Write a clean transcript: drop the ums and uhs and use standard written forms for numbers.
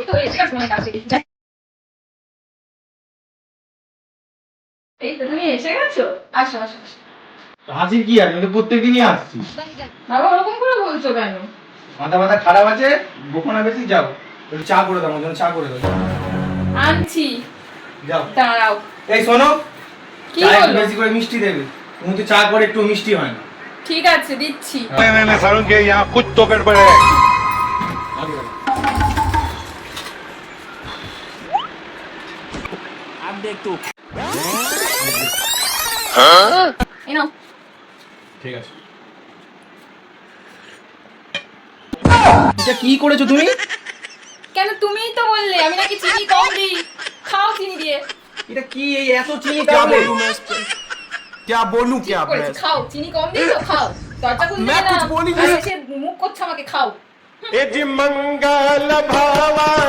এই তো এসে গেছে, কাছে এই তো তুমি এসে গেছো। আসো আসো আসো। হাসির কি আছে? আমি তো প্রত্যেকদিনই আসছি। বাবা ওরকম করে বলছো কেন? মাথা মাথা খারাপ আছে, বকো না বেশি। যাও একটু চা করে দাও, আমার জন্য চা করে দাও। আনছি, যাও। দাঁড়াও। এই শোনো, কি চা একটু হলো? বেশি করে মিষ্টি দেবে। তুমি তো চা করে একটু মিষ্টি হয় না। ঠিক আছে দিচ্ছি। नहीं सारुण के यहाँ कुछ तो गड़बड़ है। अब देख तू। এই নাও। ঠিক আছে। এটা কি করেছো তুমি? কেন তুমিই তো বললে আমি নাকি চিনি কম দিই। খাও চিনি দিয়ে। এটা কি এই এত চিনি क्या খাবে? बोलूं मैं इस पे? क्या बोलूं क्या मैं? করেছি, খাও চিনি কম দিয়েছো, খাও। দরজা খুলতে मैं না, कुछ बोल ही আর नहीं। এসে মুখ করছো আমাকে, খাও। मंगल भवन